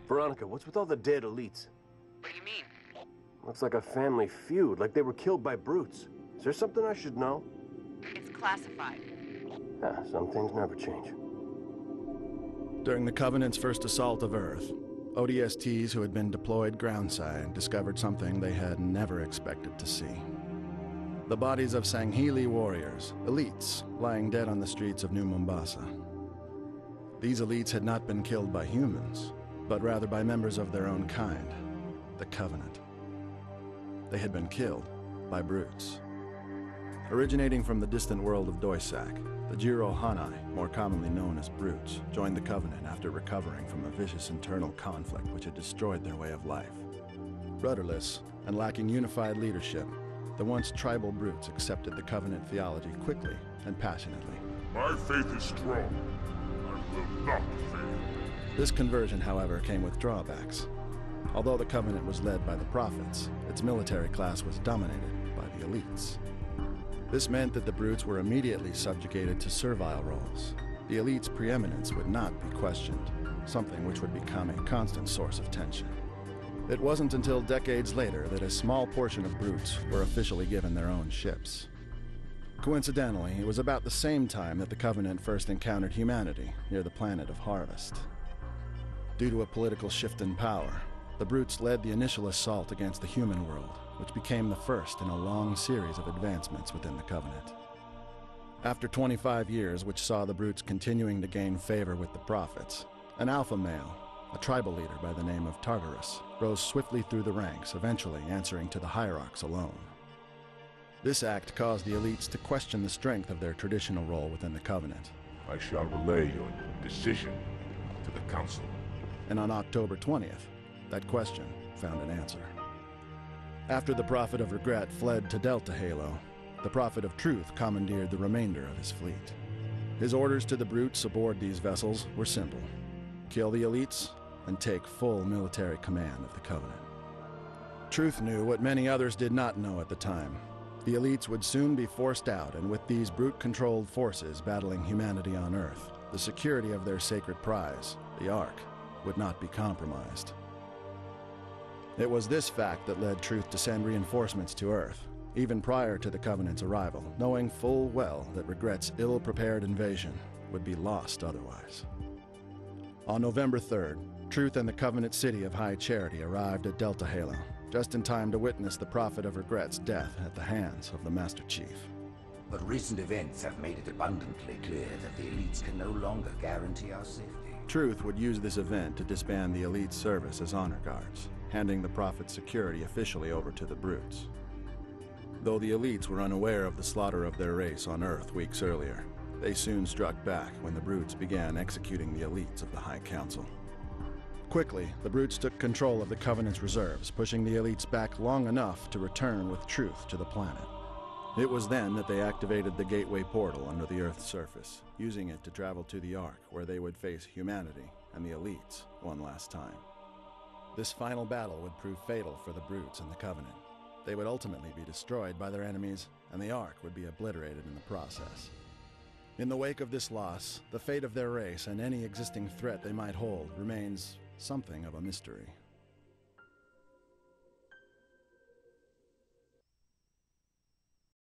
Veronica, what's with all the dead elites? What do you mean? Looks like a family feud, like they were killed by brutes. Is there something I should know? It's classified. Ah, some things never change. During the Covenant's first assault of Earth, ODSTs who had been deployed groundside discovered something they had never expected to see. The bodies of Sangheili warriors, elites, lying dead on the streets of New Mombasa. These elites had not been killed by humans, but rather by members of their own kind, the Covenant. They had been killed by brutes. Originating from the distant world of Doisak, the Jiro Hanai, more commonly known as brutes, joined the Covenant after recovering from a vicious internal conflict which had destroyed their way of life. Rudderless and lacking unified leadership, the once tribal brutes accepted the Covenant theology quickly and passionately. My faith is strong. I will not fail. This conversion, however, came with drawbacks. Although the Covenant was led by the prophets, its military class was dominated by the elites. This meant that the brutes were immediately subjugated to servile roles. The elites' preeminence would not be questioned, something which would become a constant source of tension. It wasn't until decades later that a small portion of brutes were officially given their own ships. Coincidentally, it was about the same time that the Covenant first encountered humanity near the planet of Harvest. Due to a political shift in power, the brutes led the initial assault against the human world, which became the first in a long series of advancements within the Covenant. After 25 years, which saw the brutes continuing to gain favor with the prophets, an alpha male, a tribal leader by the name of Tartarus, rose swiftly through the ranks, eventually answering to the hierarchs alone. This act caused the elites to question the strength of their traditional role within the Covenant. I shall relay your decision to the Council. And on October 20th, that question found an answer. After the Prophet of Regret fled to Delta Halo, the Prophet of Truth commandeered the remainder of his fleet. His orders to the brutes aboard these vessels were simple: kill the elites and take full military command of the Covenant. Truth knew what many others did not know at the time. The elites would soon be forced out, and with these brute-controlled forces battling humanity on Earth, the security of their sacred prize, the Ark, would not be compromised. It was this fact that led Truth to send reinforcements to Earth, even prior to the Covenant's arrival, knowing full well that Regret's ill-prepared invasion would be lost otherwise. On November 3rd, Truth and the Covenant city of High Charity arrived at Delta Halo, just in time to witness the Prophet of Regret's death at the hands of the Master Chief. But recent events have made it abundantly clear that the elites can no longer guarantee our safety. Truth would use this event to disband the elite service as honor guards, handing the Prophet's security officially over to the brutes. Though the elites were unaware of the slaughter of their race on Earth weeks earlier, they soon struck back when the brutes began executing the elites of the High Council. Quickly, the brutes took control of the Covenant's reserves, pushing the elites back long enough to return with Truth to the planet. It was then that they activated the gateway portal under the Earth's surface, using it to travel to the Ark, where they would face humanity and the elites one last time. This final battle would prove fatal for the brutes and the Covenant. They would ultimately be destroyed by their enemies, and the Ark would be obliterated in the process. In the wake of this loss, the fate of their race and any existing threat they might hold remains something of a mystery.